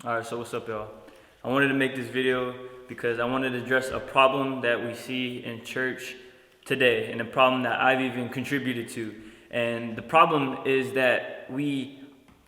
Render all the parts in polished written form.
Alright, so what's up, y'all? I wanted to make this video because I wanted to address a problem that we see in church today, and a problem that I've even contributed to. And the problem is that we,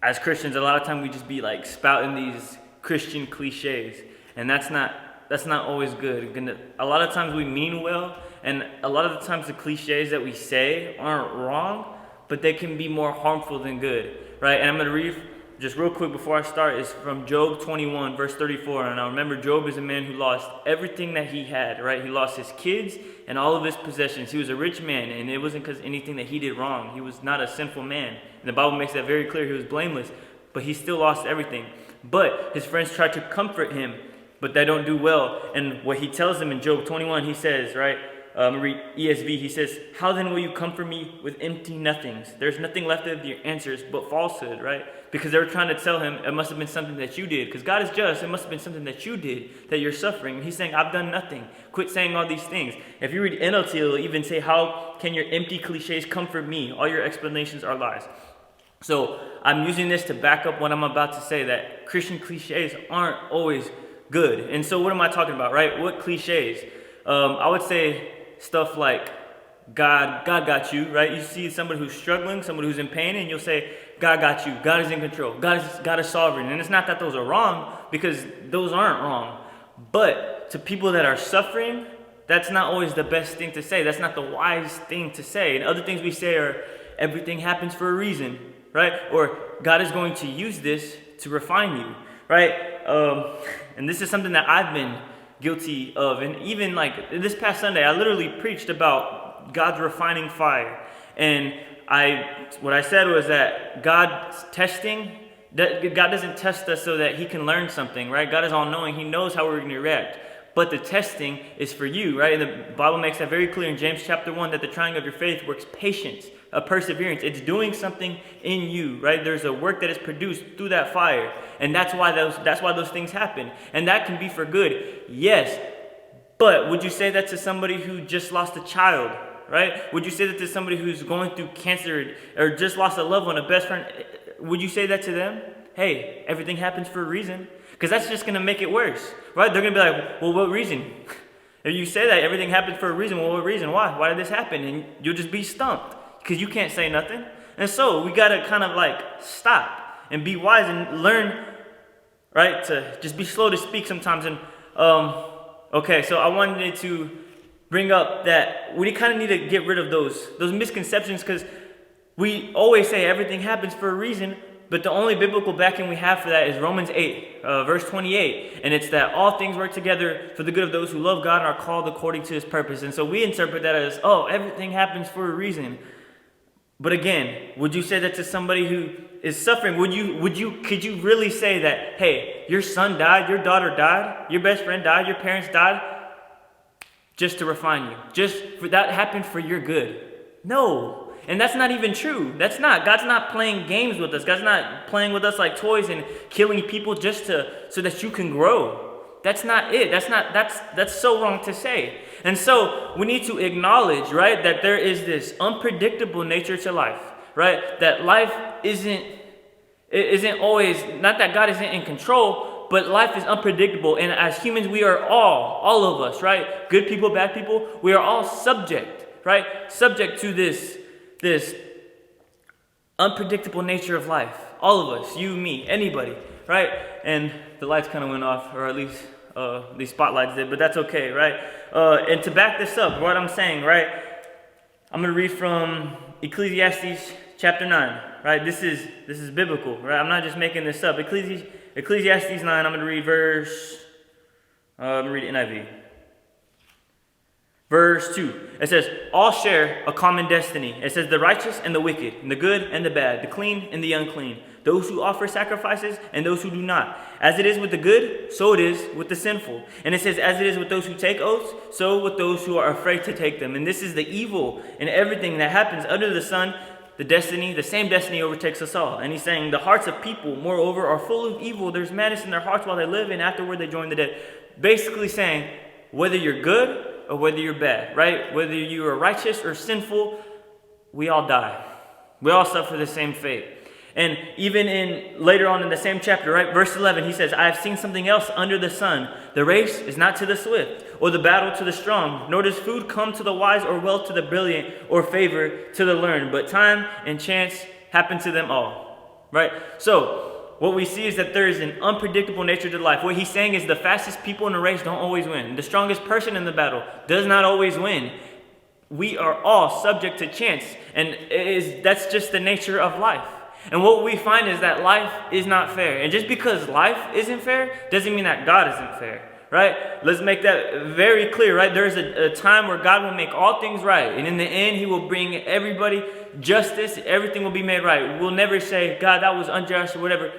as Christians, a lot of time we just be like spouting these Christian clichés, and that's not always good. A lot of times we mean well, and a lot of the times the clichés that we say aren't wrong, but they can be more harmful than good, right? And I'm gonna read just real quick before I start, is from Job 21, verse 34. And I remember Job is a man who lost everything that he had, right? He lost his kids and all of his possessions. He was a rich man, and it wasn't because anything that he did wrong. He was not a sinful man. And the Bible makes that very clear. He was blameless, but he still lost everything. But his friends tried to comfort him, but they don't do well. And what he tells them in Job 21, he says, right? Read ESV, he says, "How then will you comfort me with empty nothings? There's nothing left of your answers but falsehood," right? Because they were trying to tell him it must have been something that you did. Because God is just, it must have been something that you did that you're suffering. And he's saying, I've done nothing. Quit saying all these things. If you read NLT, it'll even say, "How can your empty cliches comfort me? All your explanations are lies." So I'm using this to back up what I'm about to say, that Christian cliches aren't always good. And so what am I talking about, right? What cliches? I would say stuff like God got you, right? You see somebody who's struggling, somebody who's in pain, and you'll say, God got you. God is in control. God is sovereign. And it's not that those are wrong, because those aren't wrong. But to people that are suffering, that's not always the best thing to say. That's not the wise thing to say. And other things we say are, everything happens for a reason, right? Or God is going to use this to refine you, right? And this is something that I've been guilty of. And even like this past Sunday, I literally preached about God's refining fire. And what I said was that God's testing, that God doesn't test us so that he can learn something, right? God is all knowing. He knows how we're going to react. But the testing is for you, right? And the Bible makes that very clear in James chapter 1, that the trying of your faith works patience, a perseverance. It's doing something in you, right? There's a work that is produced through that fire. And that's why those things happen. And that can be for good. Yes. But would you say that to somebody who just lost a child, right? Would you say that to somebody who's going through cancer or just lost a loved one, a best friend? Would you say that to them? Hey, everything happens for a reason. Because that's just going to make it worse, right? They're going to be like, well, what reason? If you say that everything happens for a reason, well, what reason? Why? Why did this happen? And you'll just be stumped because you can't say nothing. And so we got to kind of like stop and be wise and learn, right? To just be slow to speak sometimes. And okay, so I wanted to bring up that we kind of need to get rid of those misconceptions, because we always say everything happens for a reason. But the only biblical backing we have for that is Romans 8, verse 28. And it's that all things work together for the good of those who love God and are called according to his purpose. And so we interpret that as, oh, everything happens for a reason. But again, would you say that to somebody who is suffering? Could you really say that, hey, your son died, your daughter died, your best friend died, your parents died, just to refine you? That happened for your good? No. And that's not even true. God's not playing games with us. God's not playing with us like toys and killing people just so that you can grow. That's not it. That's so wrong to say. And so we need to acknowledge, right, that there is this unpredictable nature to life, right? That life isn't always, not that God isn't in control, but life is unpredictable. And as humans, we are all of us, right? Good people, bad people, we are all subject to this unpredictable nature of life. All of us, you, me, anybody, right? And the lights kind of went off, or at least these spotlights did, but that's okay, right? And to back this up, what I'm saying, right? I'm going to read from Ecclesiastes chapter 9, right? This is biblical, right? I'm not just making this up. Ecclesiastes 9, I'm going to read I'm going to read NIV. Verse 2, it says, all share a common destiny. It says, the righteous and the wicked, and the good and the bad, the clean and the unclean, those who offer sacrifices and those who do not. As it is with the good, so it is with the sinful. And it says, as it is with those who take oaths, so with those who are afraid to take them. And this is the evil in everything that happens under the sun. The same destiny overtakes us all. And he's saying, the hearts of people, moreover, are full of evil. There's madness in their hearts while they live, and afterward they join the dead. Basically saying, whether you're good or whether you're bad, right? Whether you are righteous or sinful, we all die. We all suffer the same fate. And even later on in the same chapter, right, verse 11, he says, I have seen something else under the sun. The race is not to the swift, or the battle to the strong, nor does food come to the wise, or wealth to the brilliant, or favor to the learned. But time and chance happen to them all. Right? So, what we see is that there is an unpredictable nature to life. What he's saying is the fastest people in a race don't always win. The strongest person in the battle does not always win. We are all subject to chance, and that's just the nature of life. And what we find is that life is not fair. And just because life isn't fair doesn't mean that God isn't fair, right? Let's make that very clear, right? There is a time where God will make all things right. And in the end, he will bring everybody justice. Everything will be made right. We'll never say, God, that was unjust or whatever.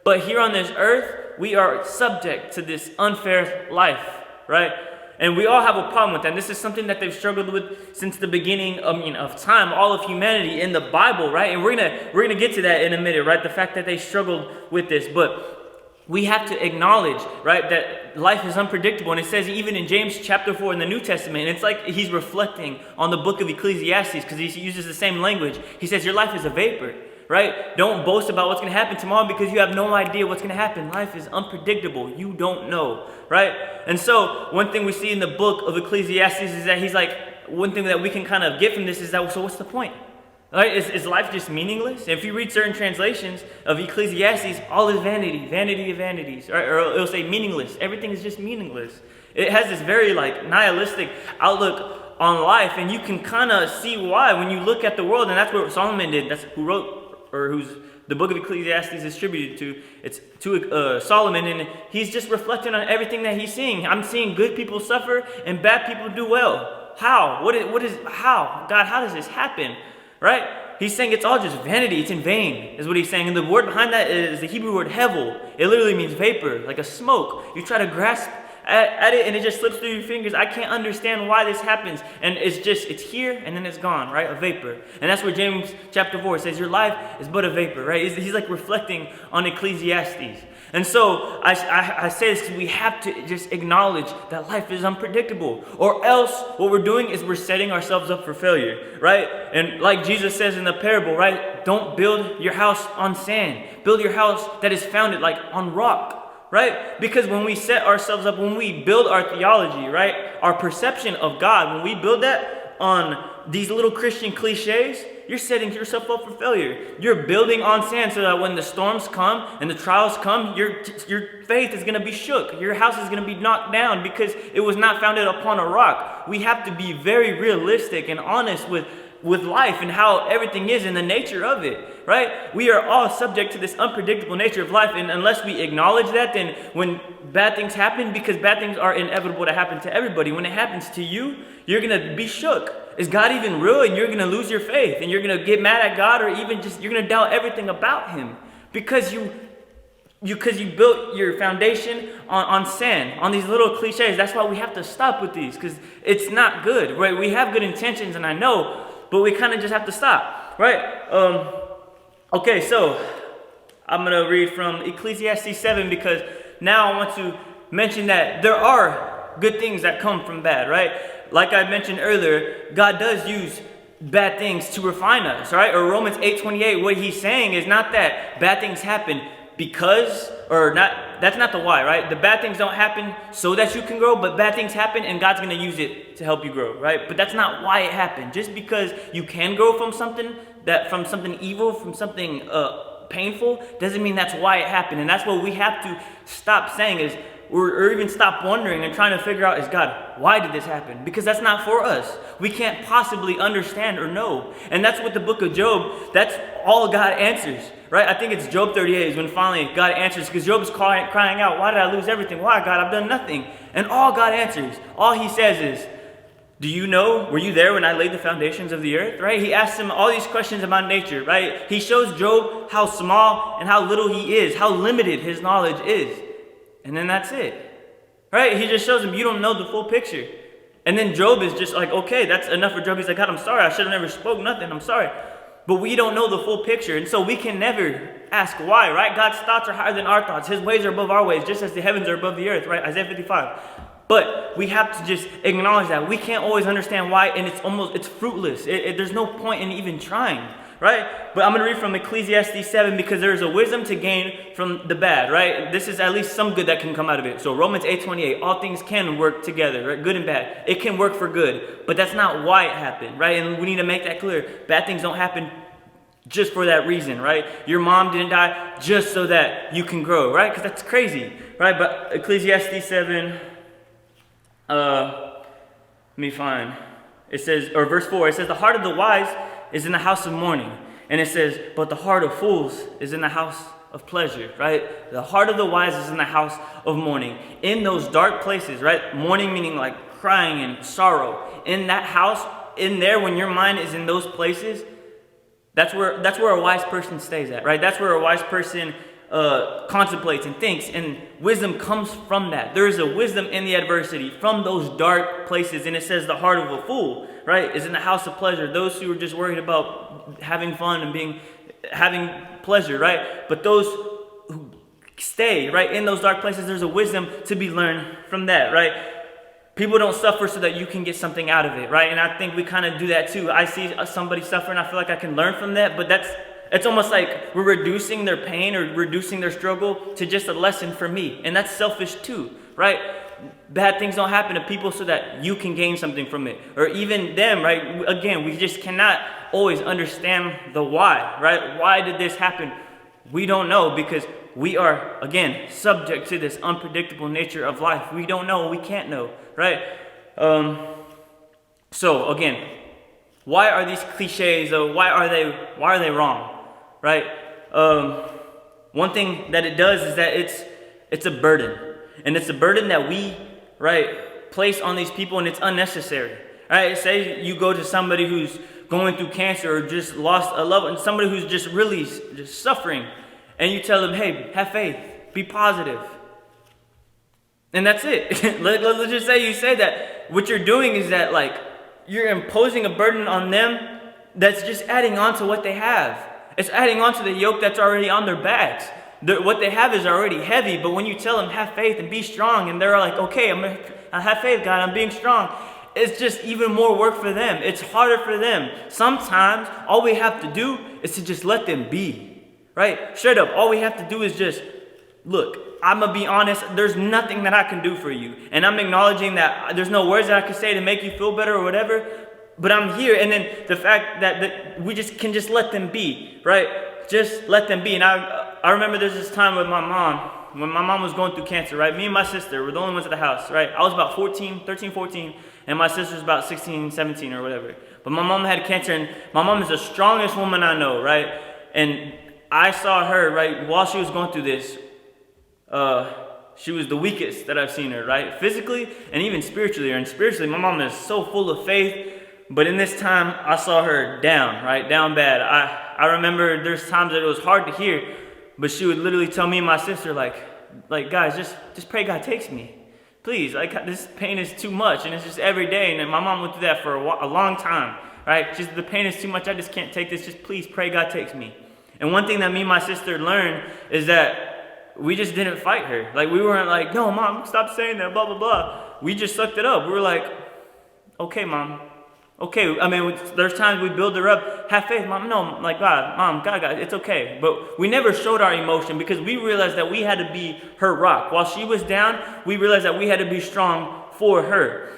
But here on this earth, we are subject to this unfair life, right? And we all have a problem with that. And this is something that they've struggled with since the beginning of time, all of humanity in the Bible, right? And we're gonna get to that in a minute, right? The fact that they struggled with this. But we have to acknowledge, right, that life is unpredictable. And it says even in James chapter 4 in the New Testament, and it's like he's reflecting on the book of Ecclesiastes because he uses the same language. He says, your life is a vapor. Right? Don't boast about what's going to happen tomorrow because you have no idea what's going to happen. Life is unpredictable. You don't know. Right? And so one thing we see in the book of Ecclesiastes is that he's like, one thing that we can kind of get from this is that, so what's the point? Right? Is life just meaningless? And if you read certain translations of Ecclesiastes, all is vanity, vanity of vanities. Right? Or it'll say meaningless. Everything is just meaningless. It has this very like nihilistic outlook on life, and you can kind of see why when you look at the world. And that's what Solomon did. That's who wrote, or who's the book of Ecclesiastes is attributed to. It's to Solomon, and he's just reflecting on everything that he's seeing. I'm seeing good people suffer and bad people do well. How? How? God, how does this happen? Right? He's saying it's all just vanity. It's in vain, is what he's saying. And the word behind that is the Hebrew word hevel. It literally means vapor, like a smoke. You try to grasp at it and it just slips through your fingers. I can't understand why this happens. And it's here and then it's gone, right? A vapor. And that's where James chapter 4 says your life is but a vapor, right? He's like reflecting on Ecclesiastes. And so I say this because we have to just acknowledge that life is unpredictable. Or else what we're doing is we're setting ourselves up for failure, right? And like Jesus says in the parable, right? Don't build your house on sand. Build your house that is founded like on rock. Right? Because when we set ourselves up, when we build our theology, right? Our perception of God, when we build that on these little Christian clichés, you're setting yourself up for failure. You're building on sand so that when the storms come and the trials come, your faith is going to be shook. Your house is going to be knocked down because it was not founded upon a rock. We have to be very realistic and honest with life and how everything is and the nature of it, right? We are all subject to this unpredictable nature of life, and unless we acknowledge that, then when bad things happen, because bad things are inevitable to happen to everybody, when it happens to you, you're going to be shook. Is God even real? And you're going to lose your faith, and you're going to get mad at God, or even just you're going to doubt everything about him because you built your foundation on sand, on these little cliches. That's why we have to stop with these, because it's not good, right? We have good intentions, and I know, but we kind of just have to stop, right? Okay, so I'm going to read from Ecclesiastes 7 because now I want to mention that there are good things that come from bad, right? Like I mentioned earlier, God does use bad things to refine us, right? Or Romans 8:28, what he's saying is not that bad things happen because, or not, that's not the why, right? The bad things don't happen so that you can grow, but bad things happen and God's going to use it to help you grow, right? But that's not why it happened. Just because you can grow from something evil, from something painful, doesn't mean that's why it happened. And that's what we have to stop saying is, or even stop wondering and trying to figure out, is God, why did this happen? Because that's not for us. We can't possibly understand or know. And that's what the book of Job, that's all God answers, right? I think it's Job 38 is when finally God answers, because Job is crying out, why did I lose everything? Why, God? I've done nothing. And all God answers, all he says is, do you know, were you there when I laid the foundations of the earth, right? He asks him all these questions about nature, right? He shows Job how small and how little he is, how limited his knowledge is. And then that's it, right? He just shows him, you don't know the full picture. And then Job is just like, okay, that's enough for Job. He's like, God, I'm sorry. I should have never spoke nothing. I'm sorry. But we don't know the full picture. And so we can never ask why, right? God's thoughts are higher than our thoughts. His ways are above our ways, just as the heavens are above the earth, right? Isaiah 55. But we have to just acknowledge that. We can't always understand why, and it's fruitless. There's no point in even trying. right? But I'm going to read from Ecclesiastes 7 because there is a wisdom to gain from the bad, right? This is at least some good that can come out of it. So Romans 8:28, all things can work together, right? Good and bad. It can work for good, but that's not why it happened, right? And we need to make that clear. Bad things don't happen just for that reason, right? Your mom didn't die just so that you can grow, right? Because that's crazy, right? But Ecclesiastes 7, let me find. It says, or verse 4, it says, the heart of the wise is in the house of mourning. And it says, but the heart of fools is in the house of pleasure, right? The heart of the wise is in the house of mourning. In those dark places, right? Mourning meaning like crying and sorrow. In that house, in there, when your mind is in those places, that's where a wise person stays at, right? That's where a wise person contemplates and thinks, and wisdom comes from that. There is a wisdom in the adversity from those dark places. And it says the heart of a fool, right, is in the house of pleasure. Those who are just worried about having fun and having pleasure, right? But those who stay, right, in those dark places, there's a wisdom to be learned from that, right? People don't suffer so that you can get something out of it, right? And I think we kind of do that too. I see somebody suffering, I feel like I can learn from that, but it's almost like we're reducing their pain or reducing their struggle to just a lesson for me. And that's selfish too, right? Bad things don't happen to people so that you can gain something from it. Or even them, right? Again, we just cannot always understand the why, right? Why did this happen? We don't know because we are, again, subject to this unpredictable nature of life. We don't know, we can't know, right? So again, why are these cliches? Why are they wrong, right? One thing that it does is that it's a burden, and it's a burden that we, right, place on these people, and it's unnecessary. Right? Say you go to somebody who's going through cancer or just lost a loved one, somebody who's just really just suffering, and you tell them, hey, have faith, be positive. And that's it. Let's just say you say that. What you're doing is that, like, you're imposing a burden on them that's just adding on to what they have. It's adding on to the yoke that's already on their backs. What they have is already heavy, but when you tell them, have faith and be strong, and they're like, okay, I have faith, God, I'm being strong. It's just even more work for them. It's harder for them. Sometimes all we have to do is to just let them be, right? Straight up, all we have to do is just, look, I'm going to be honest, there's nothing that I can do for you. And I'm acknowledging that there's no words that I can say to make you feel better or whatever, but I'm here. And then the fact that we just can just let them be, right? Just let them be. And I remember there's this time with my mom, when my mom was going through cancer, right? Me and my sister were the only ones at the house, right? I was about 13, 14, and my sister was about 16, 17 or whatever. But my mom had cancer, and my mom is the strongest woman I know, right? And I saw her, right, while she was going through this, she was the weakest that I've seen her, right? Physically and even spiritually. And spiritually, my mom is so full of faith. But in this time, I saw her down, right? Down bad. I remember there's times that it was hard to hear, but she would literally tell me and my sister, like guys, just pray God takes me. Please, like, this pain is too much, and it's just every day. And then my mom went through that for a long time, right? Just the pain is too much. I just can't take this. Just please pray God takes me. And one thing that me and my sister learned is that we just didn't fight her. Like, we weren't like, no, Mom, stop saying that, blah, blah, blah. We just sucked it up. We were like, okay, Mom. Okay, I mean, there's times we build her up, have faith, Mom, no, like, God, Mom, God, it's okay. But we never showed our emotion because we realized that we had to be her rock. While she was down, we realized that we had to be strong for her,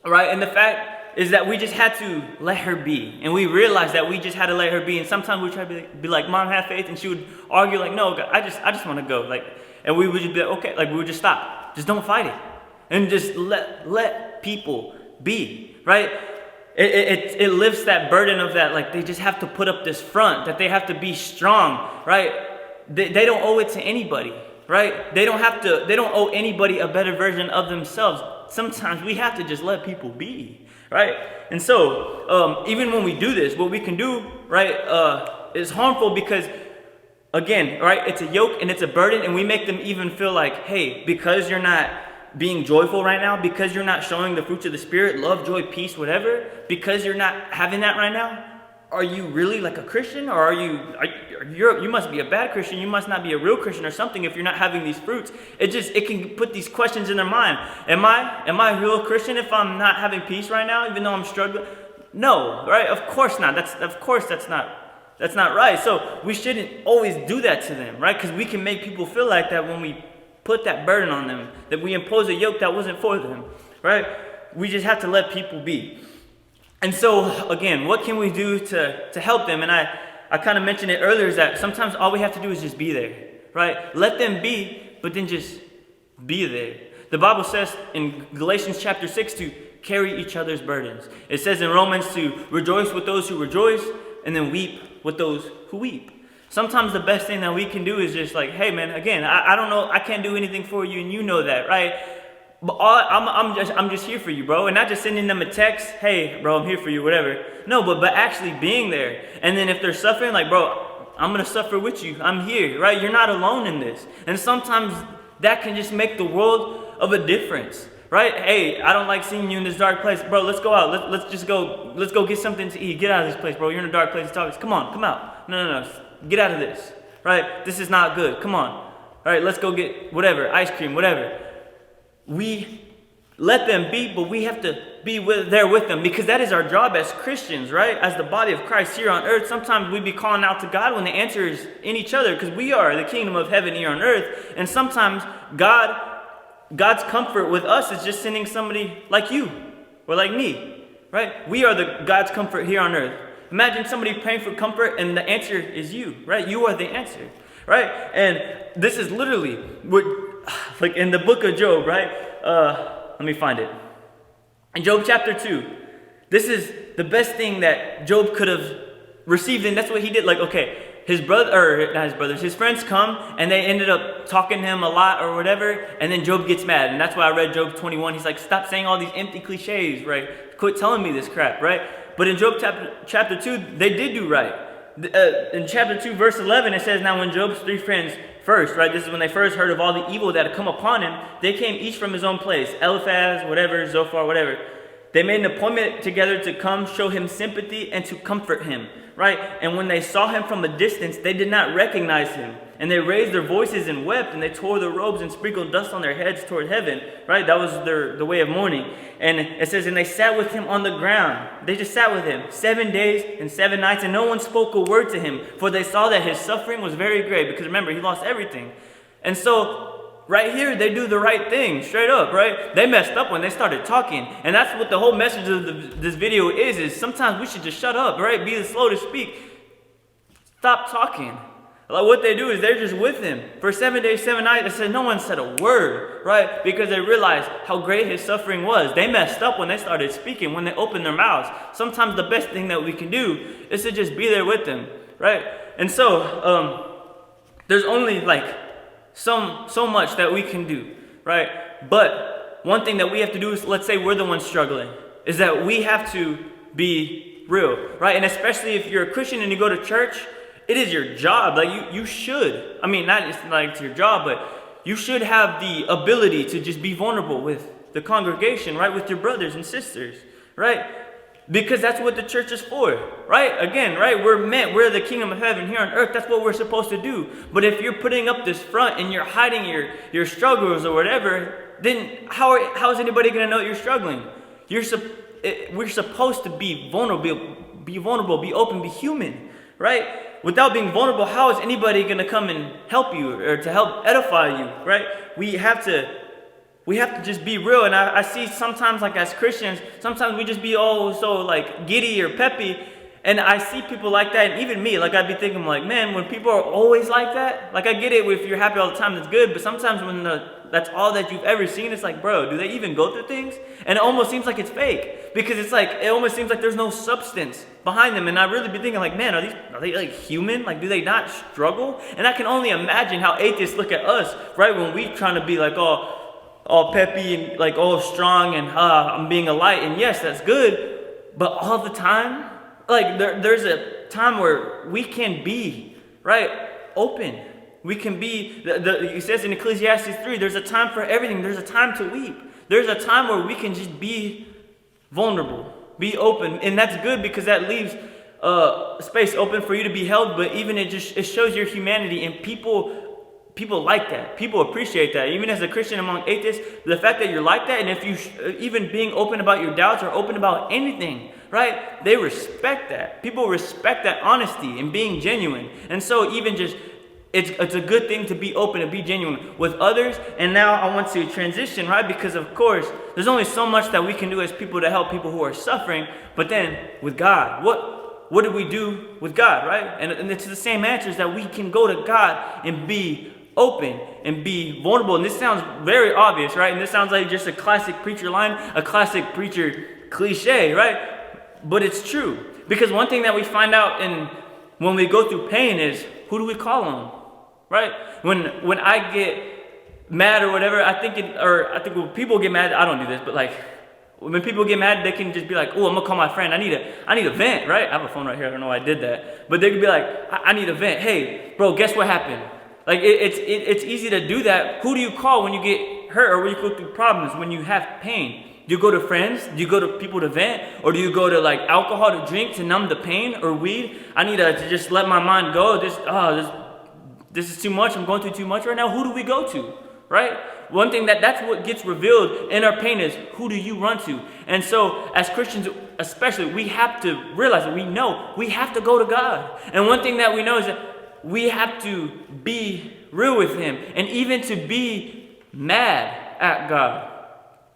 right? And the fact is that we just had to let her be. And we realized that we just had to let her be. And sometimes we try to be like, Mom, have faith. And she would argue like, no, God, I just want to go. Like, and we would just be like, okay, like, we would just stop. Just don't fight it. And just let people be, right? It lifts that burden of that, like, they just have to put up this front, that they have to be strong, right? They don't owe it to anybody, right? They don't owe anybody a better version of themselves. Sometimes we have to just let people be, right? And so, even when we do this, what we can do, right, is harmful because, again, right, it's a yoke and it's a burden, and we make them even feel like, hey, because you're not being joyful right now, because you're not showing the fruits of the Spirit, love, joy, peace, whatever, because you're not having that right now, are you really like a Christian? Or are you must be a bad Christian, you must not be a real Christian or something if you're not having these fruits. It can put these questions in their mind. Am I a real Christian if I'm not having peace right now, even though I'm struggling? No, right? Of course not. That's not That's not right. So we shouldn't always do that to them, right? Because we can make people feel like that when we put that burden on them, that we impose a yoke that wasn't for them, right? We just have to let people be. And so, again, what can we do to help them? And I kind of mentioned it earlier, is that sometimes all we have to do is just be there, right? Let them be, but then just be there. The Bible says in Galatians chapter 6 to carry each other's burdens. It says in Romans to rejoice with those who rejoice and then weep with those who weep. Sometimes the best thing that we can do is just like, hey man, again, I don't know, I can't do anything for you, and you know that, right? But I'm just here for you, bro, and not just sending them a text, hey, bro, I'm here for you, whatever. No, but actually being there, and then if they're suffering, like, bro, I'm gonna suffer with you. I'm here, right? You're not alone in this, and sometimes that can just make the world of a difference, right? Hey, I don't like seeing you in this dark place, bro. Let's go out. Let's go get something to eat. Get out of this place, bro. You're in a dark place to talk. Come on, come out. No. Get out of this, right? This is not good. Come on. All right, let's go get whatever, ice cream, whatever. We let them be, but we have to be there with them, because that is our job as Christians, right? As the body of Christ here on earth. Sometimes we be calling out to God when the answer is in each other, because we are the kingdom of heaven here on earth. And sometimes God's comfort with us is just sending somebody like you or like me, right? We are God's comfort here on earth. Imagine somebody praying for comfort and the answer is you, right? You are the answer, right? And this is literally like in the book of Job, right? Let me find it. In Job chapter 2, this is the best thing that Job could have received, and that's what he did. Like, okay, his friends come and they ended up talking to him a lot or whatever, and then Job gets mad. And that's why I read Job 21. He's like, stop saying all these empty cliches, right? Quit telling me this crap, right? But in Job chapter 2, they did do right. In chapter 2, verse 11, it says, now when Job's three friends first, right, this is when they first heard of all the evil that had come upon him, they came each from his own place. Eliphaz, whatever, Zophar, whatever. They made an appointment together to come show him sympathy and to comfort him, right? And when they saw him from a distance, they did not recognize him. And they raised their voices and wept, and they tore their robes and sprinkled dust on their heads toward heaven, right? That was the way of mourning. And it says, and they sat with him on the ground. They just sat with him 7 days and 7 nights, and no one spoke a word to him, for they saw that his suffering was very great, because remember, he lost everything. And so right here, they do the right thing, straight up, right? They messed up when they started talking. And that's what the whole message of this video is sometimes we should just shut up, right? Be slow to speak. Stop talking. Like what they do is they're just with him for 7 days, 7 nights. They said no one said a word, right? Because they realized how great his suffering was. They messed up when they started speaking, when they opened their mouths. Sometimes the best thing that we can do is to just be there with them, right? And so there's only like so much that we can do, right? But one thing that we have to do is, let's say we're the ones struggling, is that we have to be real, right? And especially if you're a Christian and you go to church, it is your job. Like you should, I mean, not just like it's your job, but you should have the ability to just be vulnerable with the congregation, right? With your brothers and sisters, right? Because that's what the church is for, right? Again, right? We're the kingdom of heaven here on earth. That's what we're supposed to do. But if you're putting up this front and you're hiding your struggles or whatever, then how is anybody going to know you're struggling? We're supposed to be vulnerable, be open, be human, right? Without being vulnerable, how is anybody going to come and help you or to help edify you, right? We have to just be real. And I see sometimes, like as Christians, sometimes we just be all so like giddy or peppy. And I see people like that, and even me, like I'd be thinking like, man, when people are always like that, like I get it if you're happy all the time, that's good. But sometimes when that's all that you've ever seen, it's like, bro, do they even go through things? And it almost seems like it's fake, because it's like, it almost seems like there's no substance behind them. And I really be thinking like, man, are they like human? Like, do they not struggle? And I can only imagine how atheists look at us, right? When we trying to be like all peppy and like all strong and I'm being a light. And yes, that's good. But all the time, like there's a time where we can be, right, open. We can be, it says in Ecclesiastes 3, there's a time for everything. There's a time to weep. There's a time where we can just be vulnerable, be open. And that's good, because that leaves space open for you to be held. But even it shows your humanity, and people like that. People appreciate that. Even as a Christian among atheists, the fact that you're like that, and if you even being open about your doubts or open about anything, right? They respect that. People respect that honesty and being genuine. And so even just, it's a good thing to be open and be genuine with others. And now I want to transition, right? Because of course, there's only so much that we can do as people to help people who are suffering. But then with God, what do we do with God, right? And it's the same answers that we can go to God and be open and be vulnerable. And this sounds very obvious, right? And this sounds like just a classic preacher line, a classic preacher cliche, right? But it's true. Because one thing that we find out when we go through pain is, who do we call on? Right? When I get mad or whatever, I think when people get mad, I don't do this, but like when people get mad, they can just be like, oh, I'm gonna call my friend. I need a vent, right? I have a phone right here. I don't know why I did that. But they could be like, I need a vent. Hey, bro, guess what happened? Like it's easy to do that. Who do you call when you get hurt or when you go through problems, when you have pain? Do you go to friends? Do you go to people to vent? Or do you go to like alcohol to drink to numb the pain, or weed? I need to just let my mind go. This is too much. I'm going through too much right now. Who do we go to, right? One thing that's what gets revealed in our pain is, who do you run to? And so as Christians especially, we have to realize that we know we have to go to God. And one thing that we know is that we have to be real with Him, and even to be mad at God,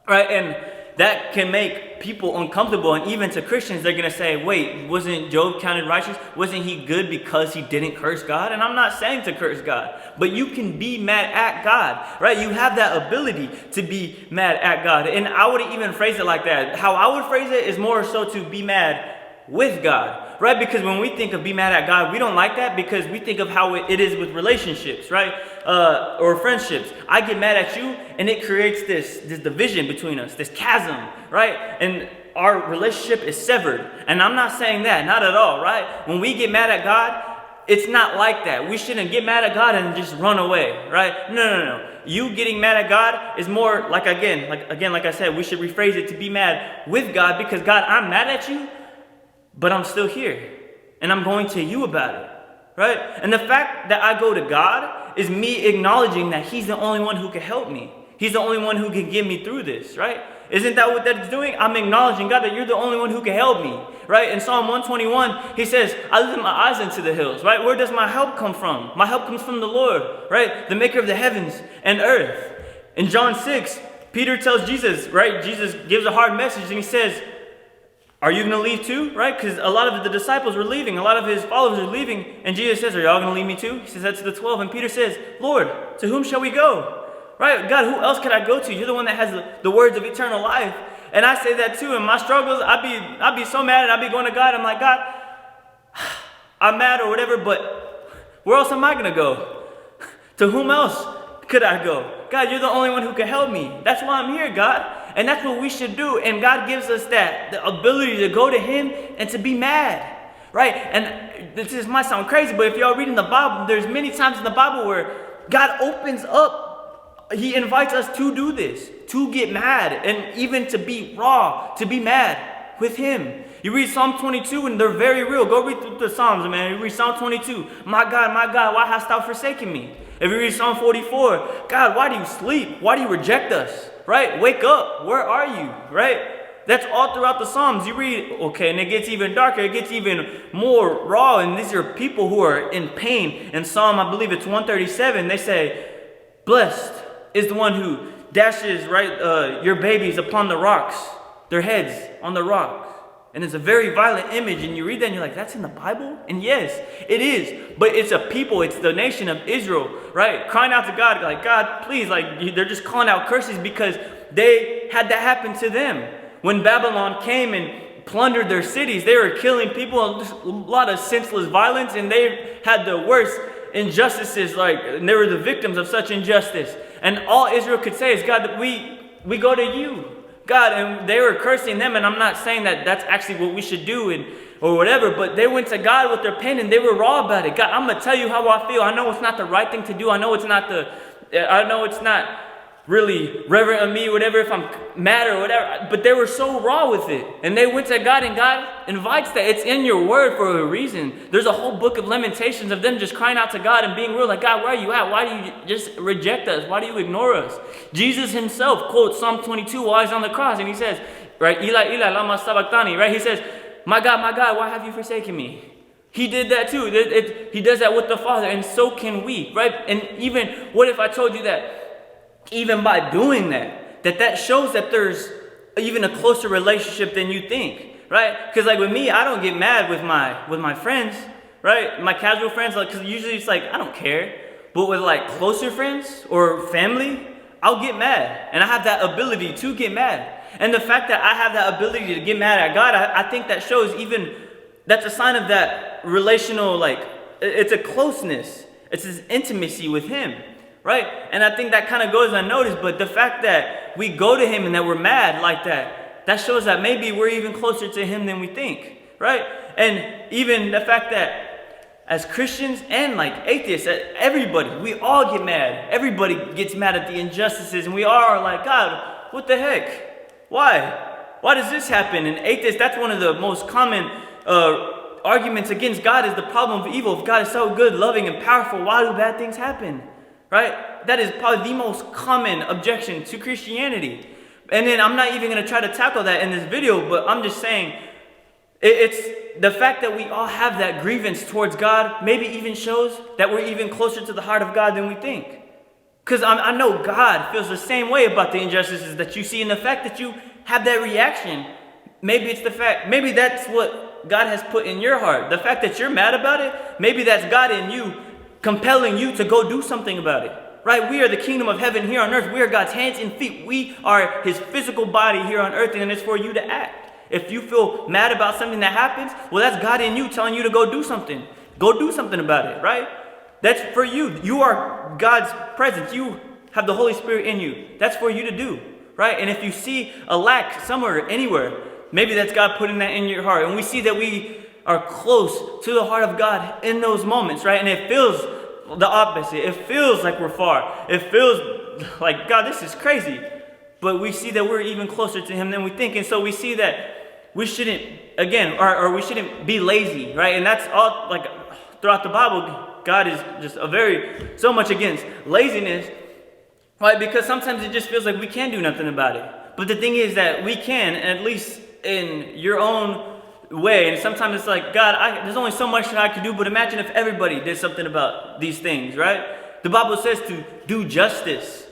right? And that can make people uncomfortable. And even to Christians, they're going to say, wait, wasn't Job counted righteous? Wasn't he good because he didn't curse God? And I'm not saying to curse God, but you can be mad at God, right? You have that ability to be mad at God. And I wouldn't even phrase it like that. How I would phrase it is more so to be mad with God, right? Because when we think of be mad at God, we don't like that, because we think of how it is with relationships, right? Or friendships. I get mad at you and it creates this division between us, this chasm, right? And our relationship is severed. And I'm not saying that, not at all, right? When we get mad at God, it's not like that. We shouldn't get mad at God and just run away, right? No. You getting mad at God is more like I said, we should rephrase it to be mad with God, because God, I'm mad at you, but I'm still here, and I'm going to you about it, right? And the fact that I go to God is me acknowledging that He's the only one who can help me. He's the only one who can get me through this, right? Isn't that what that's doing? I'm acknowledging, God, that you're the only one who can help me, right? In Psalm 121, He says, I lift my eyes into the hills, right? Where does my help come from? My help comes from the Lord, right? The maker of the heavens and earth. In John 6, Peter tells Jesus, right? Jesus gives a hard message, and He says, are you going to leave too? Right? Because a lot of the disciples were leaving. A lot of His followers are leaving. And Jesus says, are y'all going to leave me too? He says that to the 12. And Peter says, Lord, to whom shall we go? Right? God, who else could I go to? You're the one that has the words of eternal life. And I say that too. In my struggles, I'd be so mad, and I'd be going to God. I'm like, God, I'm mad or whatever, but where else am I going to go? To whom else could I go? God, you're the only one who can help me. That's why I'm here, God. And that's what we should do. And God gives us the ability to go to Him and to be mad, right? And this might sound crazy, but if y'all reading the Bible, there's many times in the Bible where God opens up. He invites us to do this, to get mad, and even to be raw, to be mad with Him. You read Psalm 22 and they're very real. Go read through the Psalms, man. You read Psalm 22. My God, why hast thou forsaken me? If you read Psalm 44, God, why do you sleep? Why do you reject us? Right? Wake up. Where are you? Right? That's all throughout the Psalms. You read, okay, and it gets even darker. It gets even more raw. And these are people who are in pain. In Psalm, I believe it's 137, they say, blessed is the one who dashes, right, your babies upon the rocks, their heads on the rocks. And it's a very violent image, and you read that and you're like, that's in the Bible? And yes, it is. But it's a people, it's the nation of Israel, right? Crying out to God, like, God, please, like, they're just calling out curses because they had that happen to them. When Babylon came and plundered their cities, they were killing people, just a lot of senseless violence, and they had the worst injustices, like, and they were the victims of such injustice. And all Israel could say is, God, that we go to you. God, and they were cursing them, and I'm not saying that that's actually what we should do or whatever, but they went to God with their pain and they were raw about it. God, I'm going to tell you how I feel. I know it's not the right thing to do. I know it's not really reverent of me, whatever, if I'm mad or whatever, but they were so raw with it. And they went to God, and God invites that. It's in your word for a reason. There's a whole book of Lamentations of them just crying out to God and being real, like, God, where are you at? Why do you just reject us? Why do you ignore us? Jesus Himself quotes Psalm 22 while He's on the cross, and He says, right, Eli, Eli, lama sabachthani, right? He says, my God, why have you forsaken me? He did that too. He does that with the Father, and so can we, right? And even, what if I told you that even by doing that shows that there's even a closer relationship than you think, right? Because like with me, I don't get mad with my friends, right? My casual friends, like, because usually it's like, I don't care. But with like closer friends or family, I'll get mad. And I have that ability to get mad. And the fact that I have that ability to get mad at God, I think that shows even, that's a sign of that relational, like, it's a closeness. It's this intimacy with Him, right? And I think that kind of goes unnoticed, but the fact that we go to Him and that we're mad like that shows that maybe we're even closer to Him than we think, right? And even the fact that as Christians and like atheists, everybody, we all get mad. Everybody gets mad at the injustices, and we all are like, God, what the heck? Why? Why does this happen? And atheists, that's one of the most common arguments against God, is the problem of evil. If God is so good, loving, and powerful, why do bad things happen? Right? That is probably the most common objection to Christianity. And then I'm not even going to try to tackle that in this video, but I'm just saying, it's the fact that we all have that grievance towards God maybe even shows that we're even closer to the heart of God than we think. Because I know God feels the same way about the injustices that you see, and the fact that you have that reaction, maybe it's the fact, maybe that's what God has put in your heart. The fact that you're mad about it, maybe that's God in you compelling you to go do something about it. Right? We are the kingdom of heaven here on earth. We are God's hands and feet. We are His physical body here on earth, and it's for you to act. If you feel mad about something that happens, well, that's God in you telling you to go do something. Go do something about it, right? That's for you. You are God's presence. You have the Holy Spirit in you. That's for you to do, right? And if you see a lack somewhere, anywhere, maybe that's God putting that in your heart. And we see that we are close to the heart of God in those moments, right? And it feels the opposite. It feels like we're far. It feels like, God, this is crazy. But we see that we're even closer to Him than we think. And so we see that we shouldn't, again, or we shouldn't be lazy, right? And that's all, like, throughout the Bible, God is just so much against laziness, right? Because sometimes it just feels like we can't do nothing about it. But the thing is that we can, at least in your own way. And sometimes it's like, God, there's only so much that I can do, but imagine if everybody did something about these things, right? The Bible says to do justice.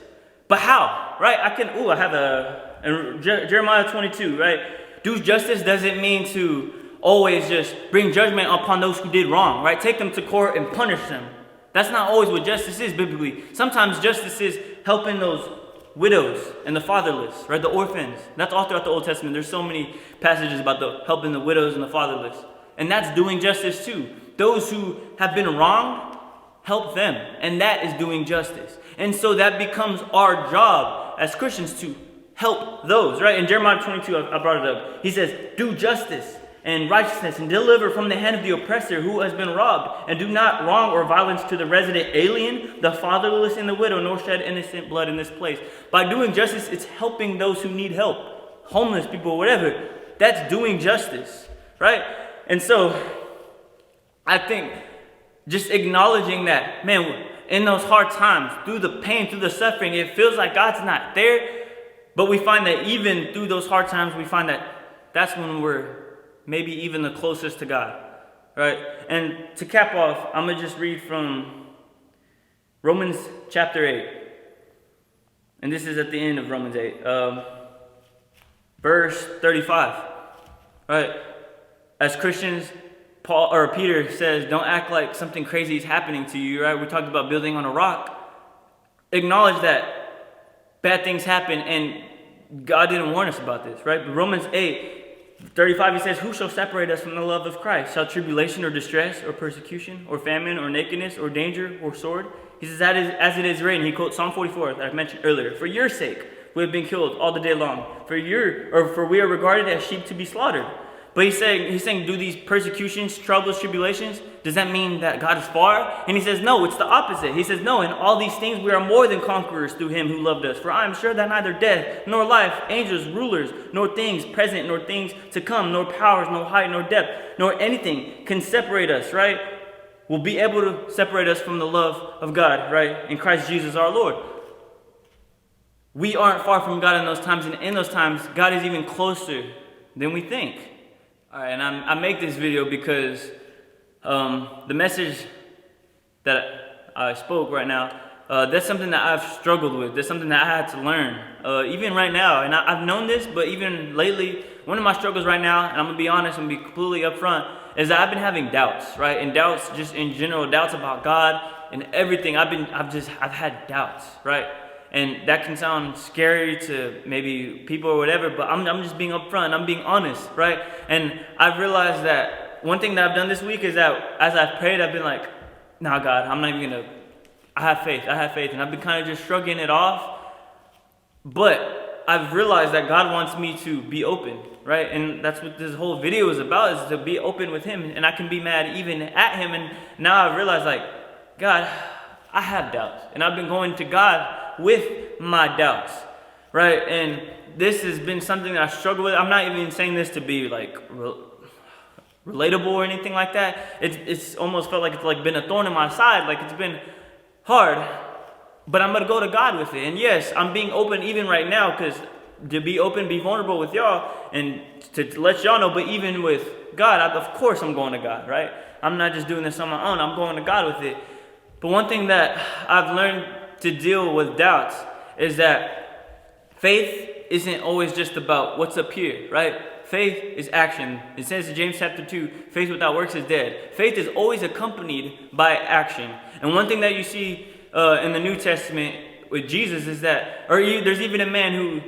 But how, right? I have in Jeremiah 22, right? Do justice doesn't mean to always just bring judgment upon those who did wrong, right? Take them to court and punish them. That's not always what justice is biblically. Sometimes justice is helping those widows and the fatherless, right? The orphans. That's all throughout the Old Testament. There's so many passages about helping the widows and the fatherless. And that's doing justice too. Those who have been wronged, help them. And that is doing justice. And so that becomes our job as Christians to help those, right? In Jeremiah 22, I brought it up. He says, do justice and righteousness and deliver from the hand of the oppressor who has been robbed, and do not wrong or violence to the resident alien, the fatherless, and the widow, nor shed innocent blood in this place. By doing justice, it's helping those who need help, homeless people, whatever. That's doing justice, right? And so I think just acknowledging that, man, in those hard times, through the pain, through the suffering, it feels like God's not there. But we find that even through those hard times, we find that that's when we're maybe even the closest to God, right? And to cap off, I'm going to just read from Romans chapter 8. And this is at the end of Romans 8. Verse 35, right? As Christians, Peter says, don't act like something crazy is happening to you, right? We talked about building on a rock. Acknowledge that bad things happen, and God didn't warn us about this, right? But Romans 8:35, he says, who shall separate us from the love of Christ? Shall tribulation or distress or persecution or famine or nakedness or danger or sword? He says, that is as it is written. He quotes Psalm 44 that I mentioned earlier. For your sake we have been killed all the day long. For we are regarded as sheep to be slaughtered. But he's saying, do these persecutions, troubles, tribulations, does that mean that God is far? And he says, no, it's the opposite. He says, no, in all these things we are more than conquerors through Him who loved us. For I am sure that neither death, nor life, angels, rulers, nor things present, nor things to come, nor powers, nor height, nor depth, nor anything can separate us, right? Will be able to separate us from the love of God, right? In Christ Jesus our Lord. We aren't far from God in those times, and in those times, God is even closer than we think. All right, and I make this video because the message that I spoke right now, that's something that I've struggled with. That's something that I had to learn, even right now. And I've known this, but even lately, one of my struggles right now, and I'm gonna be honest and be completely upfront, is that I've been having doubts, right? And doubts, just in general, doubts about God and everything. I've had doubts, right? And that can sound scary to maybe people or whatever, but I'm just being upfront. I'm being honest, right? And I've realized that one thing that I've done this week is that as I've prayed, I've been like, nah, God, I'm not even gonna, I have faith. And I've been kind of just shrugging it off. But I've realized that God wants me to be open, right? And that's what this whole video is about, is to be open with Him. And I can be mad even at Him. And now I've realized, like, God, I have doubts. And I've been going to God with my doubts, right? And this has been something that I struggle with. I'm not even saying this to be like relatable or anything like that. It's almost felt like it's like been a thorn in my side, like it's been hard, but I'm gonna go to God with it. And yes, I'm being open even right now, because to be open, be vulnerable with y'all, and to let y'all know. But even with God, of course I'm going to God, right? I'm not just doing this on my own. I'm going to God with it. But one thing that I've learned to deal with doubts is that faith isn't always just about what's up here, right? Faith is action. It says in James chapter 2, faith without works is dead. Faith is always accompanied by action. And one thing that you see in the New Testament with Jesus is that, there's even a man who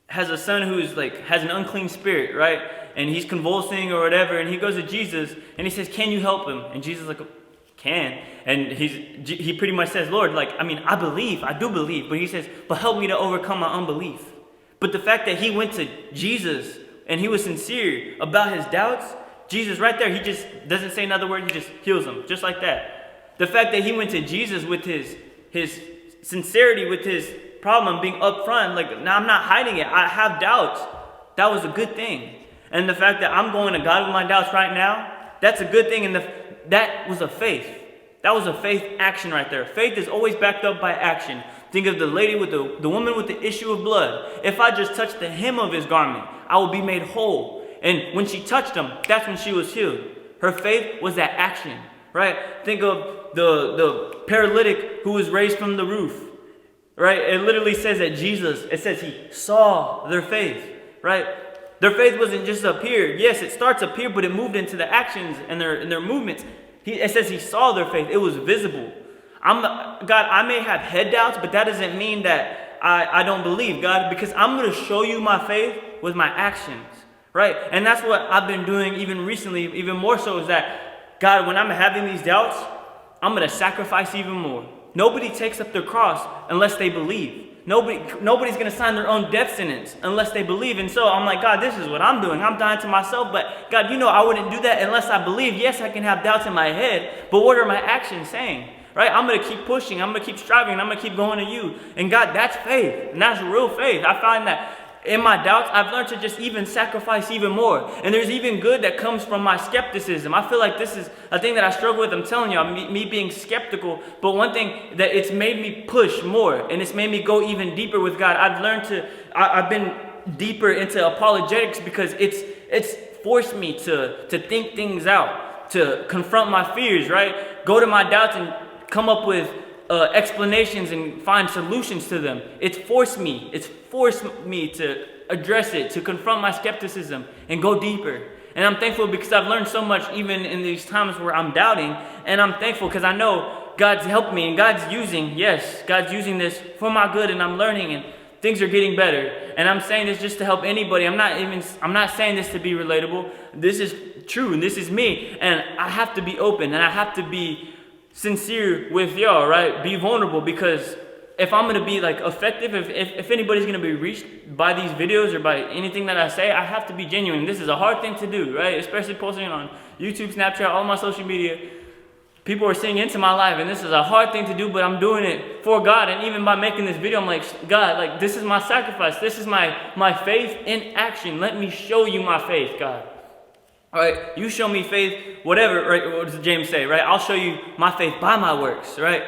has a son who's like, has an unclean spirit, right? And he's convulsing or whatever, and he goes to Jesus and he says, can you help him? And Jesus is like, can. And he pretty much says, Lord, like, I mean, I do believe, but he says, but help me to overcome my unbelief. But the fact that he went to Jesus and he was sincere about his doubts, Jesus right there, he just doesn't say another word, he just heals him, just like that. The fact that he went to Jesus with his sincerity, with his problem, being upfront, like, now I'm not hiding it, I have doubts, that was a good thing. And the fact that I'm going to God with my doubts right now, that's a good thing. And that was a faith. That was a faith action right there. Faith is always backed up by action. Think of the lady with the woman with the issue of blood. If I just touch the hem of his garment, I will be made whole. And when she touched him, that's when she was healed. Her faith was that action, right? Think of the paralytic who was raised from the roof, right? It literally says that it says he saw their faith, right? Their faith wasn't just up here. Yes, it starts up here, but it moved into the actions and their movements. It says he saw their faith. It was visible. God, I may have head doubts, but that doesn't mean that I don't believe, God, because I'm going to show you my faith with my actions, right? And that's what I've been doing even recently, even more so, is that, God, when I'm having these doubts, I'm going to sacrifice even more. Nobody takes up their cross unless they believe. Nobody's going to sign their own death sentence unless they believe. And so I'm like, God, this is what I'm doing. I'm dying to myself. But God, I wouldn't do that unless I believe. Yes, I can have doubts in my head, but what are my actions saying? Right? I'm going to keep pushing. I'm going to keep striving. I'm going to keep going to you. And God, that's faith. And that's real faith. I find that in my doubts, I've learned to just even sacrifice even more. And there's even good that comes from my skepticism. I feel like this is a thing that I struggle with. I'm telling you, me being skeptical. But one thing that it's made me push more, and it's made me go even deeper with God. I've been deeper into apologetics because it's forced me to think things out, to confront my fears, right? Go to my doubts and come up with explanations and find solutions to them. It's forced me to address it, to confront my skepticism and go deeper. And I'm thankful because I've learned so much even in these times where I'm doubting. And I'm thankful because I know God's helped me and God's using this for my good, and I'm learning and things are getting better. And I'm saying this just to help anybody. I'm not saying this to be relatable. This is true and this is me. And I have to be open and I have to be sincere with y'all, right? Be vulnerable, because if I'm going to be like effective, if anybody's going to be reached by these videos or by anything that I say, I have to be genuine. This is a hard thing to do, right? Especially posting on YouTube, Snapchat, all my social media. People are seeing into my life, and this is a hard thing to do, but I'm doing it for God. And even by making this video, I'm like, God, like, this is my sacrifice. This is my faith in action. Let me show you my faith, God. All right, you show me faith, whatever, right? What does James say, right? I'll show you my faith by my works, right?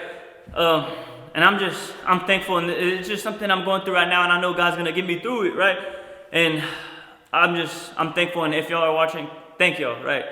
And I'm thankful, and it's just something I'm going through right now, and I know God's going to get me through it, right? And I'm thankful, and if y'all are watching, thank y'all, right?